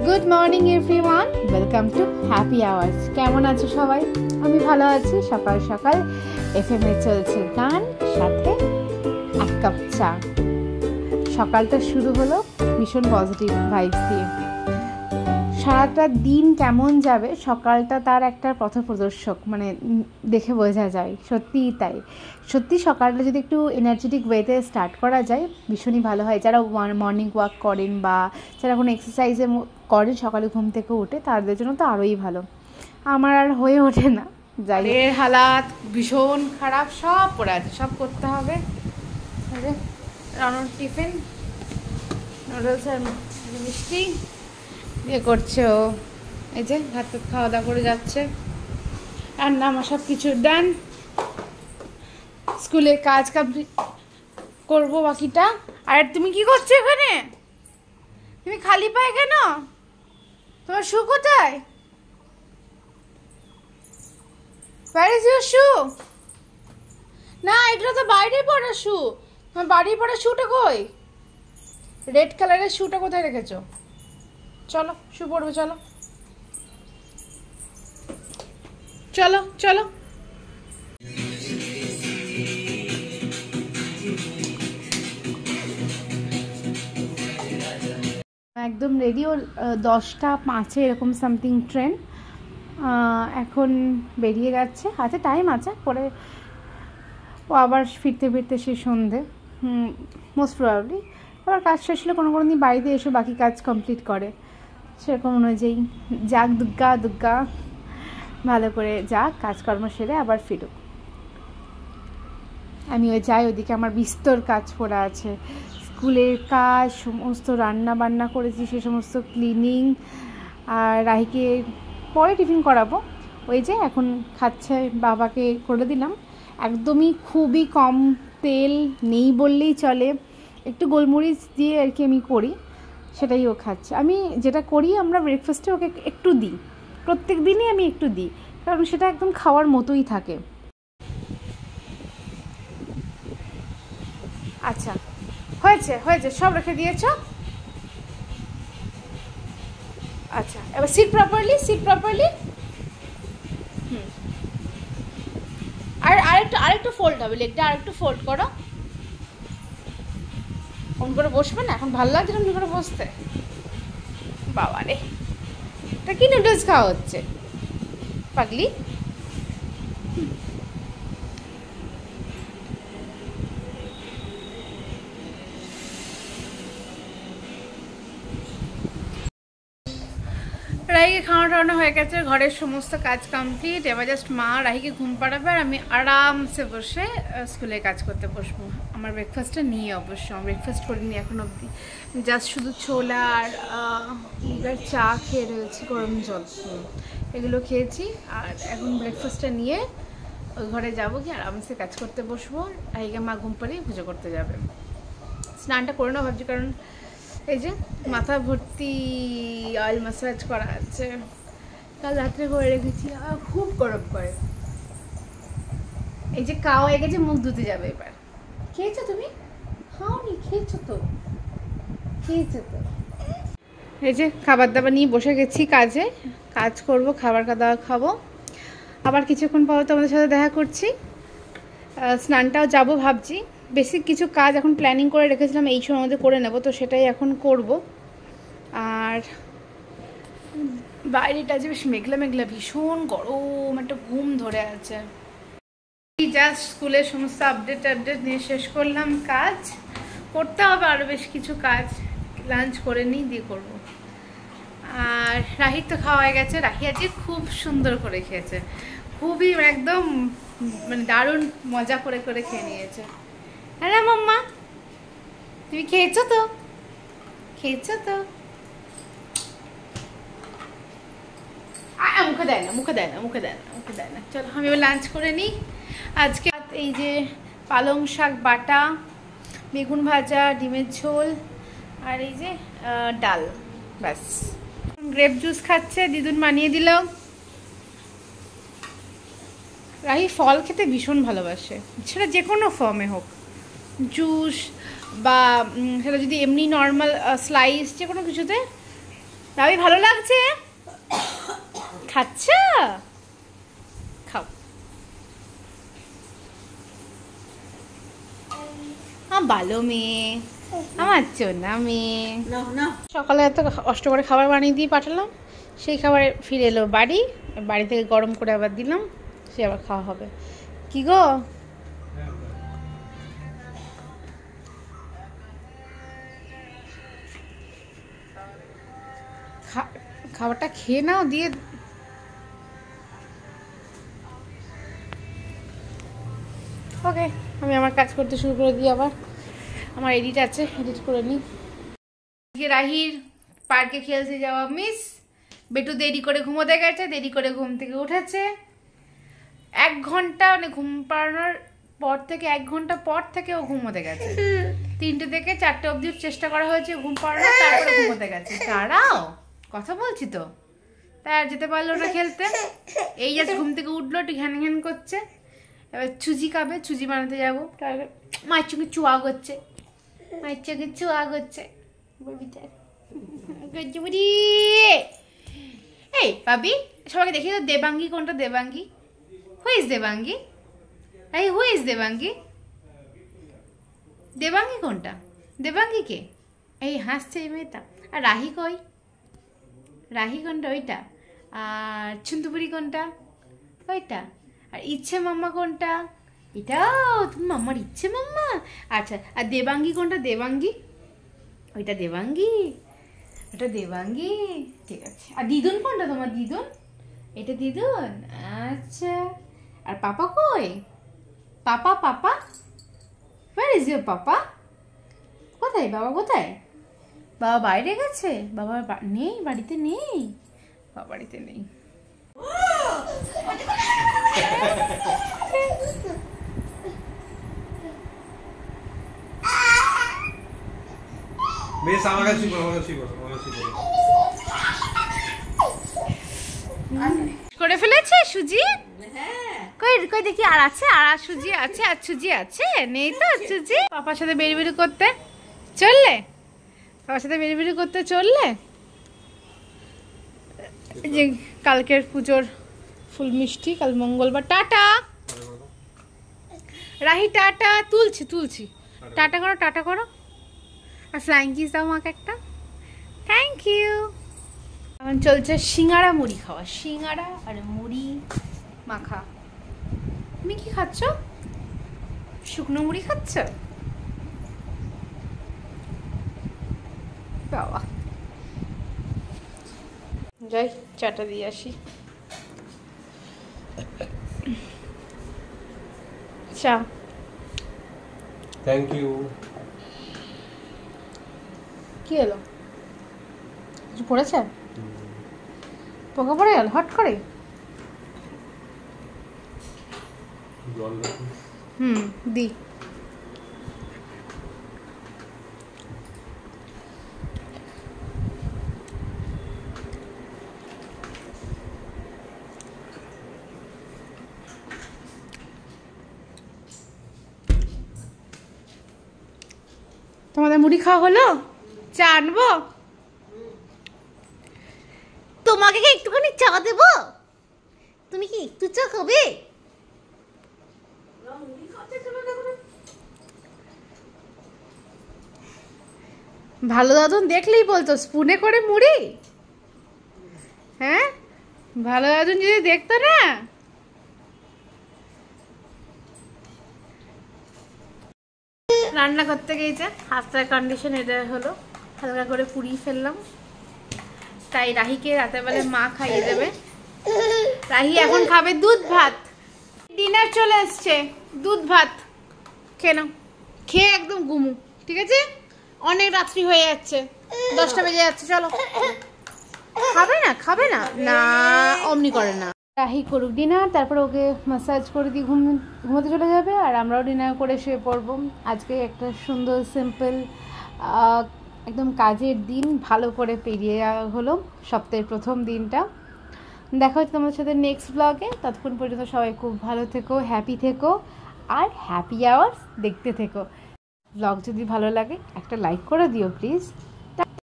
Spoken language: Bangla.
Good morning everyone, welcome to happy hours. কেমন আছো সবাই? আমি ভালো আছি। সকাল সকাল এফএমে চলছে গান, সাথে এক কাপ চা। সকালটা শুরু হলো ভীষণ পজিটিভ ভাইবস দিয়ে। সারাটা দিন কেমন যাবে সকালটা তার একটা পথপ্রদর্শক, মানে দেখে বোঝা যায়। সত্যিই তাই, সত্যি সকালটা যদি একটু এনার্জেটিক ওয়েতে স্টার্ট করা যায় ভীষণই ভালো হয়। যারা মর্নিং ওয়াক করেন বা যারা কোনো এক্সারসাইজে করেন সকালে ঘুম থেকে উঠে, তাদের জন্য তো আরোই ভালো। আমার আর হয়ে ওঠে না, যাই এর হালাত ভীষণ খারাপ, সব পড়ে আছে, সব করতে হবে। রানুর টিফিন, নুডলস আর মিষ্টি ইয়ে করছে ও, এই যে ভাত খাওয়া দাওয়া করে যাচ্ছে। রান্না আমার সব কিছু ডান, স্কুলে কাজ কমপ্লিট করবো বাকিটা। আর তুমি কি করছো এখানে? তুমি খালি পায়ে কেন? তোমার শু কোথায়? Where is your shoe? না, এগুলো তো বাইরে পড়া শু। তোমার বাড়ি পড়া শুটা কই? রেড কালারের শুটা কোথায় রেখেছো? চলো শু পড়বে, চলো চলো চলো। একদম রেডি। ওর 10:05 এরকম সামথিং ট্রেন। এখন বেরিয়ে যাচ্ছে, আছে টাইম আছে, পরে ও আবার ফিরতে ফিরতে সে সন্ধে মোস্ট প্রবাবলি। আবার কাজ শেষ হলে কোনো দিন বাড়িতে এসে বাকি কাজ কমপ্লিট করে, সেরকম অনুযায়ী যাক, দুগ্গা দুগ্গা ভালো করে যাক, কাজকর্ম সেরে আবার ফিরুক। আমি ওই যাই, ওদিকে আমার বিস্তর কাজ পড়ে আছে, স্কুলের কাজ, সমস্ত রান্না বান্না করেছি সে সমস্ত ক্লিনিং। আর রাহিকে পরে টিফিন করাবো, ওই যে এখন খাচ্ছে, বাবাকে করে দিলাম। একদমই খুবই কম তেল, নেই বললেই চলে, একটু গোলমরিচ দিয়ে আর কি আমি করি, সেটাই ও খাচ্ছে। আমি যেটা করি, আমরা ব্রেকফাস্টে ওকে একটু দিই, প্রত্যেক দিনই আমি একটু দিই, কারণ সেটা একদম খাওয়ার মতোই থাকে। আচ্ছা হয়েছে হয়েছে, সব রেখে দিয়েছো? আচ্ছা, এবার সিট প্রপারলি, সিট প্রপারলি। আর আরেকটু ফোল্ড হবে, লেগটা আরেকটু ফোল্ড করো। অন করে বসবে না, এখন ভালো লাগছে না করে বসতে? বাবা রে, এটা কি নুডলস খাওয়া হচ্ছে পাগলি? রাহিকে খাওয়া টাওয়ানো হয়ে গেছে, ঘরের সমস্ত কাজ কমপ্লিট। এবার জাস্ট মা রাহিকে ঘুম পাড়াবে আর আমি আরামসে বসে স্কুলে কাজ করতে বসবো। আমার ব্রেকফাস্টটা নিয়ে, অবশ্য আমি ব্রেকফাস্ট করিনি এখন অবধি, জাস্ট শুধু ছোলা আর এবার চা খেয়ে রয়েছি, গরম জল এগুলো খেয়েছি। আর এখন ব্রেকফাস্টটা নিয়ে ওই ঘরে যাবো, কি আরামসে কাজ করতে বসবো। রাহিকে মা ঘুম পাড়িয়ে পুজো করতে যাবে। স্নানটা করে না ভাবছি, কারণ এই যে মাথা ভর্তি অয়েল ম্যাসাজ করা আছে, কাল রাত্রে করে রেখেছি, খুব গরম করে। এই যে কাও হয়ে গেছে, মুখ ধুতে যাবে এবার। খেয়েছো তুমি? খাওনি? খেয়েছো তো, খেয়েছো তো। এই যে খাবার দাবার নিয়ে বসে গেছি কাজে, কাজ করব, খাবার দাবার খাবো। আবার কিছুক্ষণ পর তোমাদের সাথে দেখা করছি। স্নানটাও যাবো ভাবছি, বেসিক কিছু কাজ এখন প্ল্যানিং করে রেখেছিলাম এই সময় মধ্যে করে নেব, তো সেটাই এখন করব। আর বাইরেটা যে বেশ মেঘলা মেঘলা, ভীষণ গরম, একটা ঘুম ধরে আছে। জাস্ট স্কুলের সমস্ত আপডেট নিয়ে শেষ করলাম, কাজ করতে হবে আরও বেশ কিছু কাজ, লাঞ্চ করে নিই দিয়ে করব। আর রাহির তো খাওয়া হয়ে গেছে, রাহি আজকে খুব সুন্দর করে খেয়েছে, খুবই একদম মানে দারুণ মজা করে করে খেয়ে নিয়েছে। হ্যাঁ মাম্মা, তুমি খেয়েছো তো? খেয়েছো তো? মুখে দেয় না, মুখে দেয় না, মুখে দেয় না, মুখে দেয় না। চলো আমি এবার লাঞ্চ করে নিই। আজকে এই যে পালং শাক বাটা, বেগুন ভাজা, ডিমের ঝোল আর এই যে ডাল, ব্যাস। গ্রেপ জুস খাচ্ছে, দিদুন বানিয়ে দিল। রাহি ফল খেতে ভীষণ ভালোবাসে, সেটা যে কোনো ফর্মে হোক, জুস বা সেটা যদি এমনি নর্মাল স্লাইস যে কোনো কিছুতে রাবি ভালো লাগছে? খাচ্ছ? খাও। ভালো মেয়ে, আমার চোনা মেয়ে। সকালে এত কষ্ট করে খাবার বানিয়ে দিয়ে পাঠালাম, সেই খাবারে ফিরে এলো বাড়ি থেকে গরম করে আবার দিলাম, সে আবার খাওয়া হবে। কি গো, খাবারটা খেয়ে নাও দিয়ে। ওকে, আমি আমার কাজ করতে শুরু করে দিই। আবার আমার এডিট আছে, এডিট করে নিই। রাহির পার্কে খেলতে যাওয়া মিস। বেটু দেরি করে ঘুমোতে গেছে, দেরি করে ঘুম থেকে উঠেছে। 1 ঘন্টা মানে ঘুম পাড়ানোর পর থেকে 1 ঘন্টা পর থেকে ও ঘুমোতে গেছে। 3টে থেকে 4টে অবধি চেষ্টা করা হয়েছে ঘুম পাড়ানোর, তারপরে ঘুমোতে গেছে। তারাও কথা বলছি তো, তাই আর যেতে পারলো না খেলতে। এই জাস্ট ঘুম থেকে উঠলো, একটু ঘ্যান ঘ্যান করছে। এবার সুজি খাবে, সুজি বানাতে যাবো। মায়ের চোখে চুয়া করছে, মায়ের চোখে চুয়া করছে। এই ভাবি, সবাইকে দেখি তো, দেবাঙ্গী কোনটা? Debangi, who is Debangi? এই হু ইজ দেবাঙ্গী? দেবাঙ্গী কোনটা? দেবাঙ্গী কে? এই হাসছে এই মেয়েটা। আর রাহি কই? রাহি কোনটা? ওইটা। আর ছুন্দুপুরি কোনটা? ওইটা। আর ইচ্ছে মাম্মা কোনটা? এটাও তুমি মাম্মার ইচ্ছে মাম্মা। আচ্ছা, আর দেবাঙ্গী কোনটা? দেবাঙ্গী, ওইটা দেবাঙ্গী, ওটা দেবাঙ্গী। ঠিক আছে। আর দিদুন কোনটা তোমার? দিদুন, এটা দিদুন। আচ্ছা, আর পাপা কই? পাপা, পাপা where is your পাপা? কোথায় বাবা? কোথায় বাবা? বাইরে গেছে। বাবা নেই, বাড়িতে নেই, বাবা বাড়িতে নেই। করে ফেলেছে সুজি? কই কই দেখি। আর আছে? আর সুজি আছে? আর সুজি আছে? নেই তো সুজি? পাপার সাথে বেরিবেরি করতে চললে? পাপার সাথে বেরিবেরি করতে চললে? যে কালকের পুজোর ফুল মিষ্টি, কাল মঙ্গলবার। Tata Rahi, tata. তুলছি তুলছি, টাটা করো, টাটা করো। আর ফ্লাইং কিস দাও আমাকে একটা। Thank you. এখন চলছে সিঙ্গারা মুড়ি খাওয়া, সিঙ্গারা আর মুড়ি মাখা। তুমি কি খাচ্ছ? শুকনো মুড়ি খাচ্ছ? বাবা, যাই চাটা দিয়ে আসি। চা। Thank you. কি হলো? কিছু পড়েছে? পোকা পড়ে গেল হট করে? দি। তোমাদের মুড়ি খাওয়া হলো? চা আনবো? তোমাকে কি একটুখানি চা দেবো? তুমি কি একটু চা খাবে? ভালো দাদুন দেখলেই বলতো স্পুনে করে মুড়ি। হ্যাঁ, ভালো দাদুন যদি দেখতো না। রান্না করতে গিয়েছে, হাতটার কন্ডিশন এটা হলো, হালকা করে পুড়িয়ে ফেললাম। তাই রাহিকে রাতের বেলা মা খাইয়ে দেবে। রাহি এখন খাবে দুধ ভাত। ডিনার চলে এসছে, দুধ ভাত খেয়ে নাও, খেয়ে একদম ঘুমু। ঠিক আছে, অনেক রাত্রি হয়ে যাচ্ছে, 10টা বেজে যাচ্ছে। চলো। খাবে না? খাবে না? না, অমনি করে না। রাহি করুক ডিনার, তারপর ওকে ম্যাসাজ করে দিয়ে ঘুমোতে চলে যাবে, আর আমরাও ডিনার করে শুয়ে পড়বো। আজকে একটা সুন্দর সিম্পল একদম কাজের দিন ভালো করে পেরিয়ে হলো, সপ্তাহের প্রথম দিনটা। দেখা হচ্ছে তোমাদের সাথে নেক্সট ব্লগে। ততক্ষণ পর্যন্ত সবাই খুব ভালো থেকো, হ্যাপি থেকো, আর হ্যাপি আওয়ার্স দেখতে থেকো। ব্লগ যদি ভালো লাগে একটা লাইক করে দিও প্লিজ।